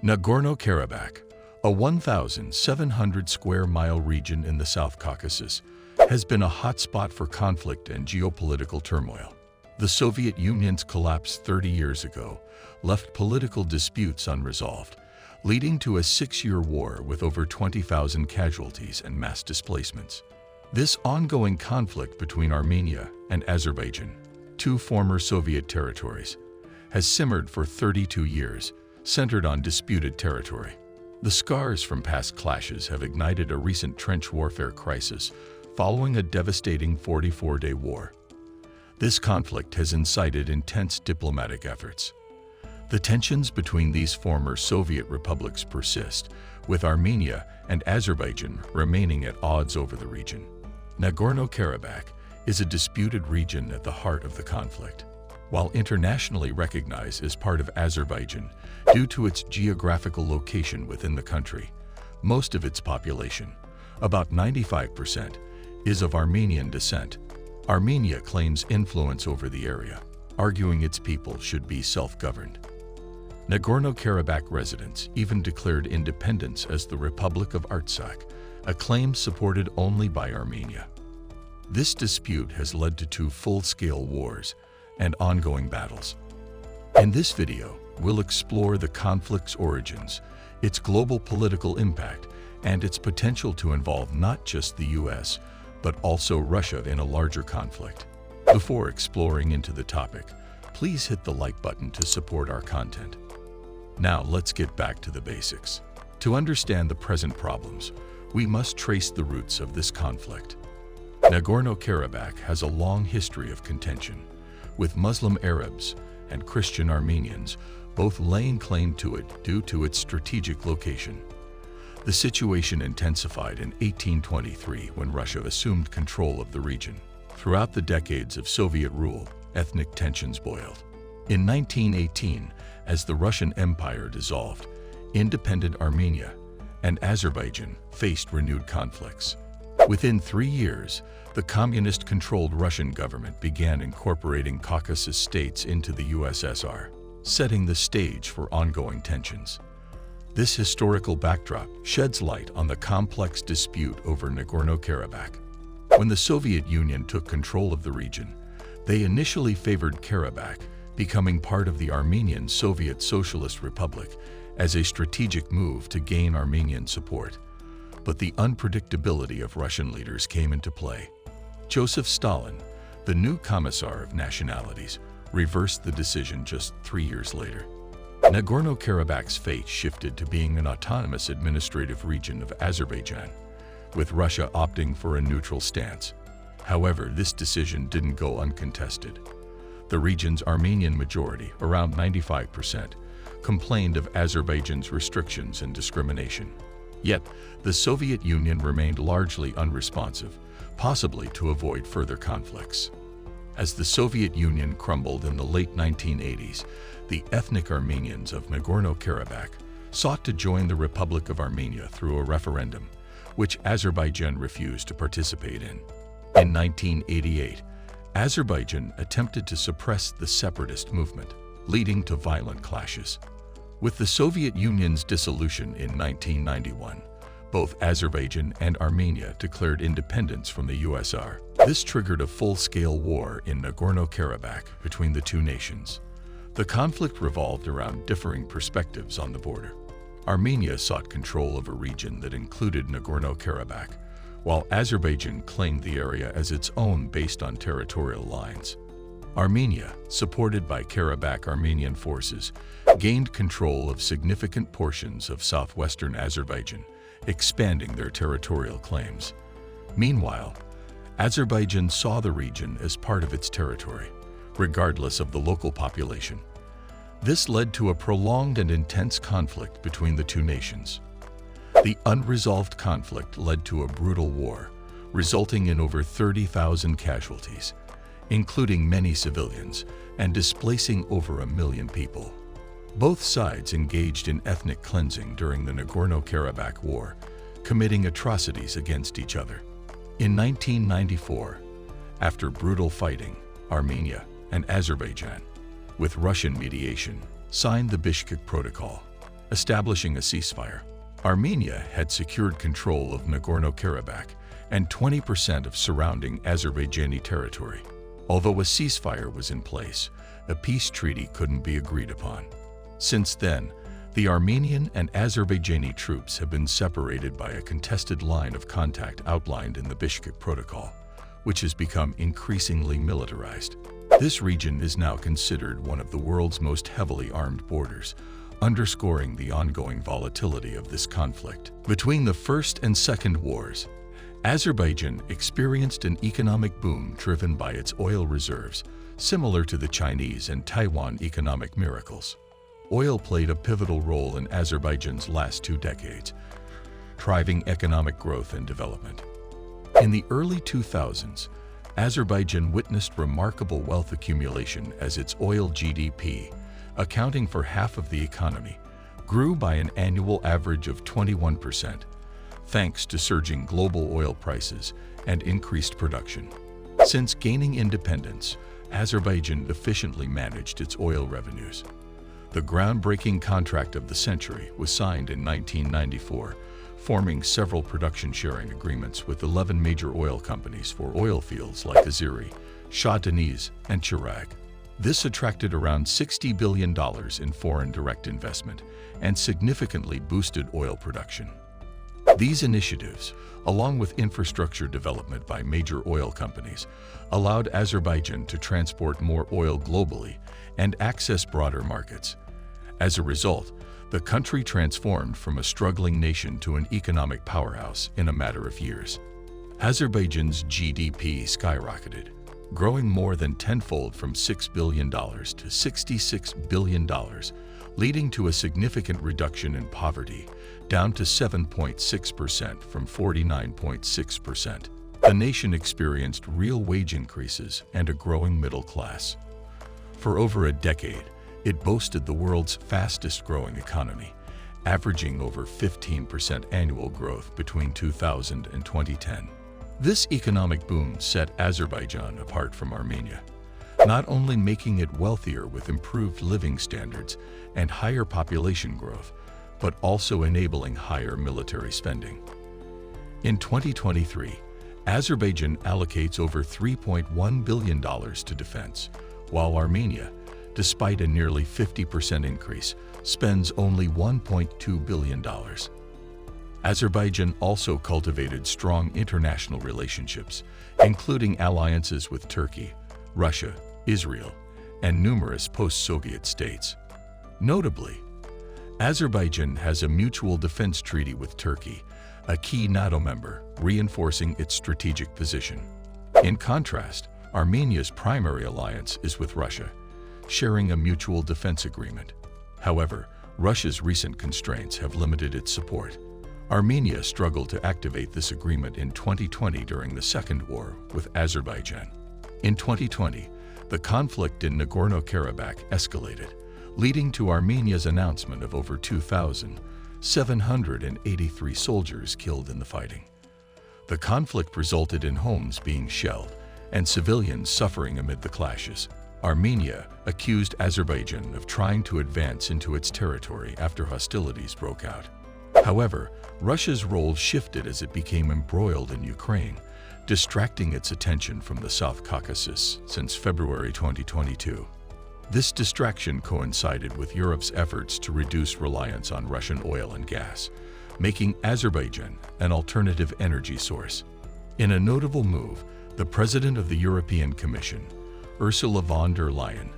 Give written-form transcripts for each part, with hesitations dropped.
Nagorno-Karabakh, a 1,700 square mile region in the South Caucasus, has been a hotspot for conflict and geopolitical turmoil. The Soviet Union's collapse 30 years ago left political disputes unresolved, leading to a 6-year war with over 20,000 casualties and mass displacements. This ongoing conflict between Armenia and Azerbaijan, two former Soviet territories, has simmered for 32 years, centered on disputed territory. The scars from past clashes have ignited a recent trench warfare crisis following a devastating 44-day war. This conflict has incited intense diplomatic efforts. The tensions between these former Soviet republics persist, with Armenia and Azerbaijan remaining at odds over the region. Nagorno-Karabakh is a disputed region at the heart of the conflict. While internationally recognized as part of Azerbaijan due to its geographical location within the country, most of its population, about 95%, is of Armenian descent. Armenia claims influence over the area, arguing its people should be self-governed. Nagorno-Karabakh residents even declared independence as the Republic of Artsakh, a claim supported only by Armenia. This dispute has led to 2 full-scale wars and ongoing battles. In this video, we'll explore the conflict's origins, its global political impact, and its potential to involve not just the US, but also Russia in a larger conflict. Before exploring into the topic, please hit the like button to support our content. Now let's get back to the basics. To understand the present problems, we must trace the roots of this conflict. Nagorno-Karabakh has a long history of contention, with Muslim Arabs and Christian Armenians both laying claim to it due to its strategic location. The situation intensified in 1823 when Russia assumed control of the region. Throughout the decades of Soviet rule, ethnic tensions boiled. In 1918, as the Russian Empire dissolved, independent Armenia and Azerbaijan faced renewed conflicts. Within 3 years, the communist-controlled Russian government began incorporating Caucasus states into the USSR, setting the stage for ongoing tensions. This historical backdrop sheds light on the complex dispute over Nagorno-Karabakh. When the Soviet Union took control of the region, they initially favored Karabakh, becoming part of the Armenian Soviet Socialist Republic as a strategic move to gain Armenian support. But the unpredictability of Russian leaders came into play. Joseph Stalin, the new Commissar of Nationalities, reversed the decision just 3 years later. Nagorno-Karabakh's fate shifted to being an autonomous administrative region of Azerbaijan, with Russia opting for a neutral stance. However, this decision didn't go uncontested. The region's Armenian majority, around 95%, complained of Azerbaijan's restrictions and discrimination. Yet, the Soviet Union remained largely unresponsive, possibly to avoid further conflicts. As the Soviet Union crumbled in the late 1980s, the ethnic Armenians of Nagorno-Karabakh sought to join the Republic of Armenia through a referendum, which Azerbaijan refused to participate in. In 1988, Azerbaijan attempted to suppress the separatist movement, leading to violent clashes. With the Soviet Union's dissolution in 1991, both Azerbaijan and Armenia declared independence from the USSR. This triggered a full-scale war in Nagorno-Karabakh between the two nations. The conflict revolved around differing perspectives on the border. Armenia sought control of a region that included Nagorno-Karabakh, while Azerbaijan claimed the area as its own based on territorial lines. Armenia, supported by Karabakh Armenian forces, gained control of significant portions of southwestern Azerbaijan, expanding their territorial claims. Meanwhile, Azerbaijan saw the region as part of its territory, regardless of the local population. This led to a prolonged and intense conflict between the two nations. The unresolved conflict led to a brutal war, resulting in over 30,000 casualties, including many civilians, and displacing over 1 million people. Both sides engaged in ethnic cleansing during the Nagorno-Karabakh War, committing atrocities against each other. In 1994, after brutal fighting, Armenia and Azerbaijan, with Russian mediation, signed the Bishkek Protocol, establishing a ceasefire. Armenia had secured control of Nagorno-Karabakh and 20% of surrounding Azerbaijani territory. Although a ceasefire was in place, a peace treaty couldn't be agreed upon. Since then, the Armenian and Azerbaijani troops have been separated by a contested line of contact outlined in the Bishkek Protocol, which has become increasingly militarized. This region is now considered one of the world's most heavily armed borders, underscoring the ongoing volatility of this conflict. Between the First and Second Wars, Azerbaijan experienced an economic boom driven by its oil reserves, similar to the Chinese and Taiwan economic miracles. Oil played a pivotal role in Azerbaijan's last 2 decades, driving economic growth and development. In the early 2000s, Azerbaijan witnessed remarkable wealth accumulation as its oil GDP, accounting for half of the economy, grew by an annual average of 21%, thanks to surging global oil prices and increased production. Since gaining independence, Azerbaijan efficiently managed its oil revenues. The groundbreaking contract of the century was signed in 1994, forming several production-sharing agreements with 11 major oil companies for oil fields like Azeri, Shah Deniz, and Chirag. This attracted around $60 billion in foreign direct investment and significantly boosted oil production. These initiatives, along with infrastructure development by major oil companies, allowed Azerbaijan to transport more oil globally and access broader markets. As a result, the country transformed from a struggling nation to an economic powerhouse in a matter of years. Azerbaijan's GDP skyrocketed, growing more than tenfold from $6 billion to $66 billion, leading to a significant reduction in poverty, down to 7.6% from 49.6%. The nation experienced real wage increases and a growing middle class. For over a decade, it boasted the world's fastest-growing economy, averaging over 15% annual growth between 2000 and 2010. This economic boom set Azerbaijan apart from Armenia, not only making it wealthier with improved living standards and higher population growth, but also enabling higher military spending. In 2023, Azerbaijan allocates over $3.1 billion to defense, while Armenia, despite a nearly 50% increase, spends only $1.2 billion. Azerbaijan also cultivated strong international relationships, including alliances with Turkey, Russia, Israel, and numerous post-Soviet states. Notably, Azerbaijan has a mutual defense treaty with Turkey, a key NATO member, reinforcing its strategic position. In contrast, Armenia's primary alliance is with Russia, sharing a mutual defense agreement. However, Russia's recent constraints have limited its support. Armenia struggled to activate this agreement in 2020 during the Second War with Azerbaijan. In 2020, the conflict in Nagorno-Karabakh escalated, leading to Armenia's announcement of over 2,783 soldiers killed in the fighting. The conflict resulted in homes being shelled and civilians suffering amid the clashes. Armenia accused Azerbaijan of trying to advance into its territory after hostilities broke out. However, Russia's role shifted as it became embroiled in Ukraine, distracting its attention from the South Caucasus since February 2022. This distraction coincided with Europe's efforts to reduce reliance on Russian oil and gas, making Azerbaijan an alternative energy source. In a notable move, the President of the European Commission, Ursula von der Leyen,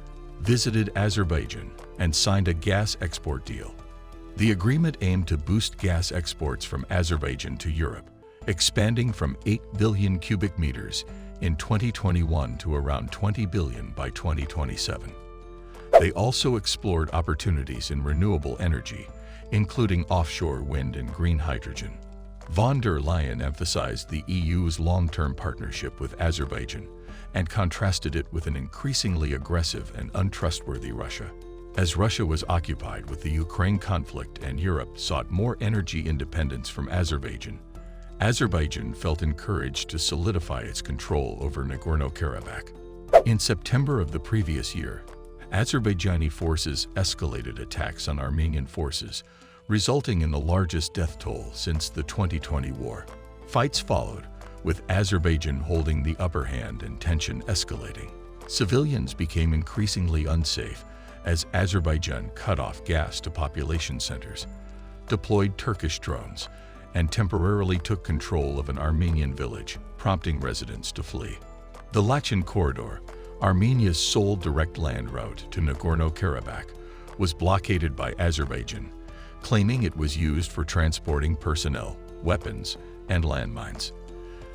visited Azerbaijan and signed a gas export deal. The agreement aimed to boost gas exports from Azerbaijan to Europe, expanding from 8 billion cubic meters in 2021 to around 20 billion by 2027. They also explored opportunities in renewable energy, including offshore wind and green hydrogen. Von der Leyen emphasized the EU's long-term partnership with Azerbaijan and contrasted it with an increasingly aggressive and untrustworthy Russia. As Russia was occupied with the Ukraine conflict and Europe sought more energy independence from Azerbaijan, Azerbaijan felt encouraged to solidify its control over Nagorno-Karabakh. In September of the previous year, Azerbaijani forces escalated attacks on Armenian forces, resulting in the largest death toll since the 2020 war. Fights followed, with Azerbaijan holding the upper hand and tension escalating. Civilians became increasingly unsafe as Azerbaijan cut off gas to population centers, deployed Turkish drones, and temporarily took control of an Armenian village, prompting residents to flee. The Lachin Corridor, Armenia's sole direct land route to Nagorno-Karabakh, was blockaded by Azerbaijan, claiming it was used for transporting personnel, weapons, and landmines.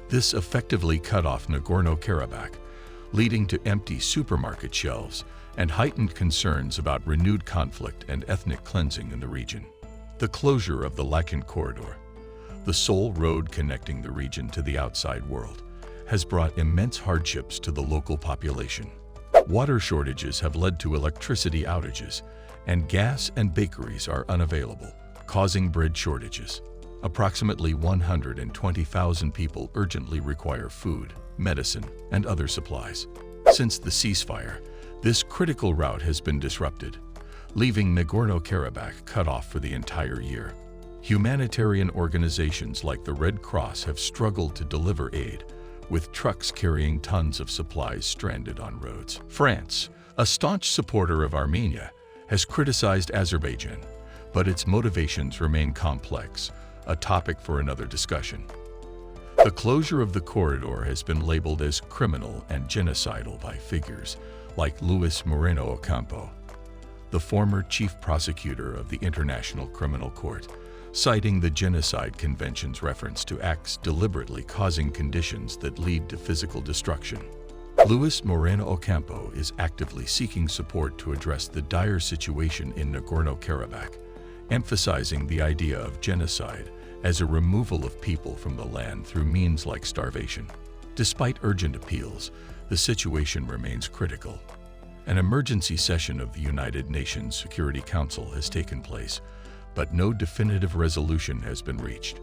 This effectively cut off Nagorno-Karabakh, leading to empty supermarket shelves and heightened concerns about renewed conflict and ethnic cleansing in the region. The closure of the Lachin Corridor, the sole road connecting the region to the outside world, has brought immense hardships to the local population. Water shortages have led to electricity outages, and gas and bakeries are unavailable, causing bread shortages. Approximately 120,000 people urgently require food, medicine, and other supplies. Since the ceasefire, this critical route has been disrupted, leaving Nagorno-Karabakh cut off for the entire year. Humanitarian organizations like the Red Cross have struggled to deliver aid, with trucks carrying tons of supplies stranded on roads. France, a staunch supporter of Armenia, has criticized Azerbaijan, but its motivations remain complex, a topic for another discussion. The closure of the corridor has been labeled as criminal and genocidal by figures like Luis Moreno Ocampo, the former chief prosecutor of the International Criminal Court, citing the Genocide Convention's reference to acts deliberately causing conditions that lead to physical destruction. Luis Moreno Ocampo is actively seeking support to address the dire situation in Nagorno-Karabakh, emphasizing the idea of genocide as a removal of people from the land through means like starvation. Despite urgent appeals, the situation remains critical. An emergency session of the United Nations Security Council has taken place, but no definitive resolution has been reached.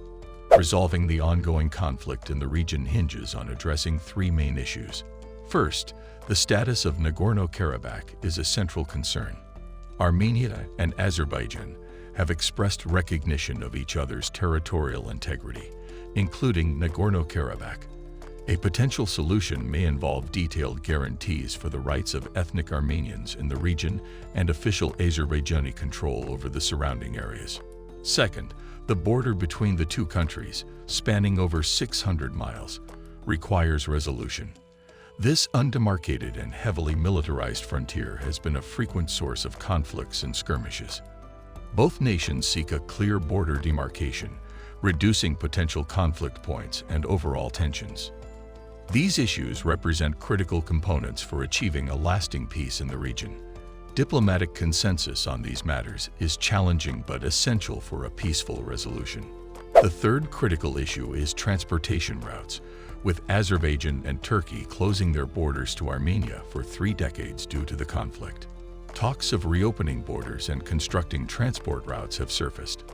Resolving the ongoing conflict in the region hinges on addressing three main issues. First, the status of Nagorno-Karabakh is a central concern. Armenia and Azerbaijan have expressed recognition of each other's territorial integrity, including Nagorno-Karabakh. A potential solution may involve detailed guarantees for the rights of ethnic Armenians in the region and official Azerbaijani control over the surrounding areas. Second, the border between the two countries, spanning over 600 miles, requires resolution. This undemarcated and heavily militarized frontier has been a frequent source of conflicts and skirmishes. Both nations seek a clear border demarcation, reducing potential conflict points and overall tensions. These issues represent critical components for achieving a lasting peace in the region. Diplomatic consensus on these matters is challenging but essential for a peaceful resolution. The third critical issue is transportation routes, with Azerbaijan and Turkey closing their borders to Armenia for 3 decades due to the conflict. Talks of reopening borders and constructing transport routes have surfaced.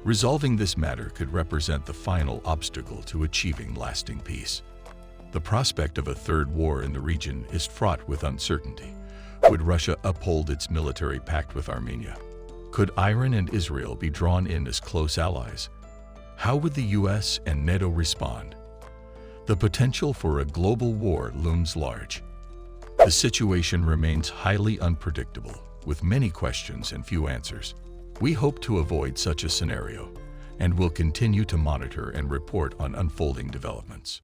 Resolving this matter could represent the final obstacle to achieving lasting peace. The prospect of a third war in the region is fraught with uncertainty. Would Russia uphold its military pact with Armenia? Could Iran and Israel be drawn in as close allies? How would the US and NATO respond? The potential for a global war looms large. The situation remains highly unpredictable, with many questions and few answers. We hope to avoid such a scenario, and will continue to monitor and report on unfolding developments.